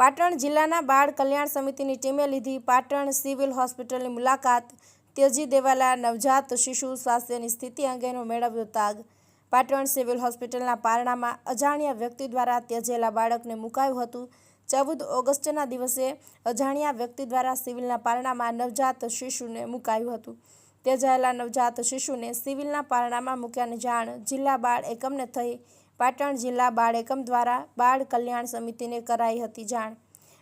પાટણ જિલ્લાના બાળ કલ્યાણ સમિતિની ટીમે લીધી પાટણ સિવિલ હોસ્પિટલની મુલાકાત, ત્યજી દેવાયેલા નવજાત શિશુ સ્વાસ્થ્યની સ્થિતિ અંગેનો મેળવ્યો તાગ। પાટણ સિવિલ હોસ્પિટલના પારણામાં અજાણ્યા વ્યક્તિ દ્વારા ત્યજેલા બાળકને મુકાયું હતું। 14 ઓગસ્ટના દિવસે અજાણ્યા વ્યક્તિ દ્વારા સિવિલના પારણામાં નવજાત શિશુને મુકાયું હતું। ત્યજાયેલા નવજાત શિશુને સિવિલના પારણામાં મૂક્યાની જાણ જિલ્લા બાળ એકમને થઈ। પાટણ જિલ્લા બાળ એકમ દ્વારા બાળ કલ્યાણ સમિતિને કરાઈ હતી જાણ।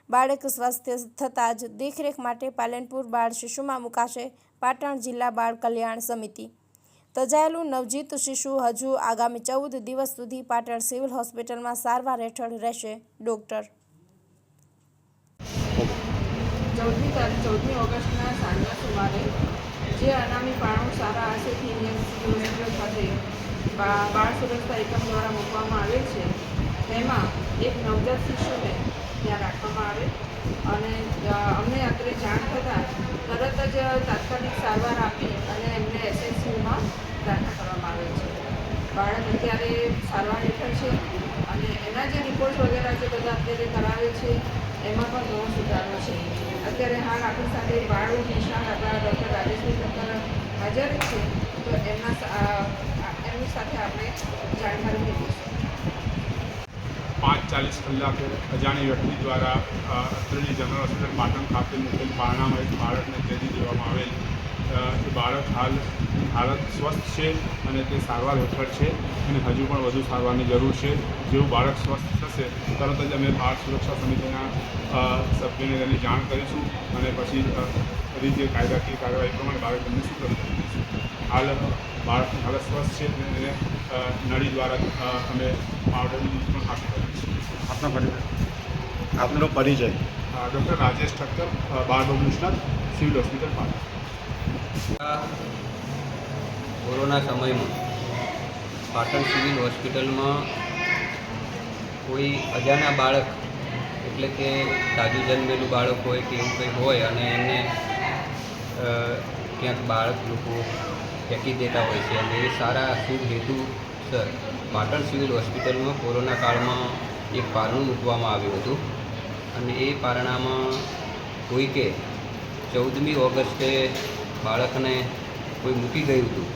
બાળક સ્વસ્થ થતાં જ દેખરેખ માટે પાલનપુર બાળ શિશુમાં મુકાશે પાટણ જિલ્લા બાળ કલ્યાણ સમિતિ। તજાયેલું નવજીત શિશુ હજુ આગામી 14 દિવસ સુધી પાટણ સિવિલ હોસ્પિટલમાં સારવાર હેઠળ રહેશે। ડોક્ટર 14 ઓગસ્ટના સાંજના સુમારે જે અનામી પાણું સારા આશયથી હોસ્પિટલ ખાતે બાળ સુરક્ષા એકમ દ્વારા મૂકવામાં આવેલ છે, તેમાં એક નવજાત શિશુને ત્યાં રાખવામાં આવે અને અમને અત્રે જાણ થતાં તરત જ તાત્કાલિક સારવાર આપી અને એમને એસએનસીયુમાં દાખલ કરવામાં આવે છે। બાળક અત્યારે સારવાર હેઠળ છે અને એના જે રિપોર્ટ વગેરે જે બધા અત્યારે કરાવે છે એમાં પણ ઘણો સુધારો છે। અત્યારે હાલ આપણી સાથે બાળ નિષ્ણાત આપણા ડૉક્ટર રાજેશભાઈ ઠક્કર હાજર છે, તો એમની સાથે આપણે જાણકારી મેળવીશું। 5:40 કલાકે અજાણી વ્યક્તિ દ્વારા અત્રેની જનરલ હોસ્પિટલ પાટણ ખાતે મૂકેલ પારણામાં એક બાળકને ત્યજી દેવામાં આવેલ। એ બાળક હાલત સ્વસ્થ છે અને તે સારવાર હેઠળ છે અને હજુ પણ વધુ સારવારની જરૂર છે। જેવું બાળક સ્વસ્થ થશે તરત જ અમે બાળ સુરક્ષા સમિતિના સભ્યોને તેની જાણ કરીશું અને પછી બધી જે કાયદાકીય કાર્યવાહી પ્રમાણે બાળકને સુરક્ષિત કરીશું। હાલ બાળકની હાલત સ્વસ્થ છે અને એને નળી દ્વારા અમે પાવડરની યુઝ પણ આપી રહ્યા છીએ। આપનો પરિચય? ડૉક્ટર રાજેશ ઠક્કર, બાળ રોગ નિષ્ણાત, સિવિલ હોસ્પિટલ પાટણ। કોરોના સમયમાં પાટણ સિવિલ હોસ્પિટલમાં કોઈ અજાણ્યા બાળક એટલે કે તાજું જન્મેલું બાળક હોય કે એવું કંઈ હોય અને એને ક્યાંક બાળક લોકો ફેંકી દેતા હોય છે અને એ સારા શુભ હેતુસર પાટણ સિવિલ હોસ્પિટલમાં કોરોના કાળમાં એક પારણું મૂકવામાં આવ્યું હતું અને એ પારણામાં કોઈકે 14મી ઓગસ્ટે બાળકને કોઈ મૂકી ગયું હતું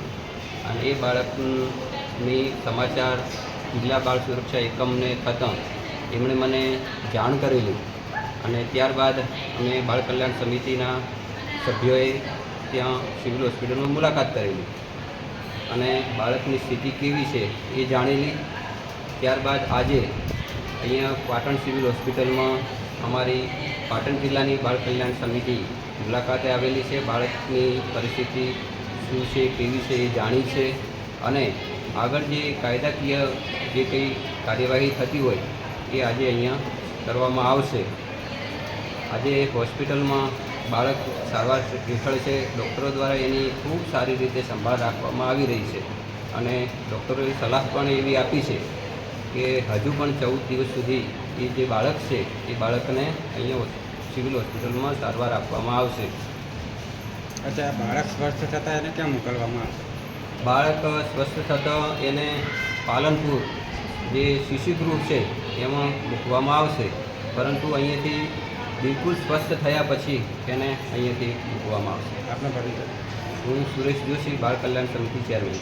અને એ બાળકની સમાચાર જિલ્લા બાળ સુરક્ષા એકમને થતાં એમણે મને જાણ કરેલી અને ત્યારબાદ અમે બાળ કલ્યાણ સમિતિના સભ્યોએ ત્યાં સિવિલ હોસ્પિટલમાં મુલાકાત કરેલી અને બાળકની સ્થિતિ કેવી છે એ જાણેલી। ત્યારબાદ આજે અહીંયા પાટણ સિવિલ હોસ્પિટલમાં અમારી પાટણ જિલ્લાની બાળ કલ્યાણ સમિતિ મુલાકાતે આવેલી છે। બાળકની પરિસ્થિતિ શું છે, કેવી છે એ જાણી છે અને આગળ જે કાયદાકીય જે કંઈ કાર્યવાહી થતી હોય એ આજે અહીંયા કરવામાં આવશે। આજે હોસ્પિટલમાં બાળક સારવાર હેઠળ છે। ડૉક્ટરો દ્વારા એની ખૂબ સારી રીતે સંભાળ રાખવામાં આવી રહી છે અને ડૉક્ટરોએ સલાહ પણ એવી આપી છે કે હજુ પણ 14 દિવસ સુધી એ જે બાળક છે એ બાળકને અહીંયા સિવિલ હોસ્પિટલમાં સારવાર આપવામાં આવશે। અચ્છા, બાળક સ્વસ્થ થતાં એને ક્યાં મોકલવામાં આવશે? બાળક સ્વસ્થ થતાં એને પાલનપુર જે શિશુગૃહ છે એમાં મૂકવામાં આવશે, પરંતુ અહીંયાથી બિલકુલ સ્વસ્થ થયા પછી એને અહીંયાથી મૂકવામાં આવશે। આપનો પરિચય? હું સુરેશ જોશી, બાળ કલ્યાણ સમિતિ ચેરમેન।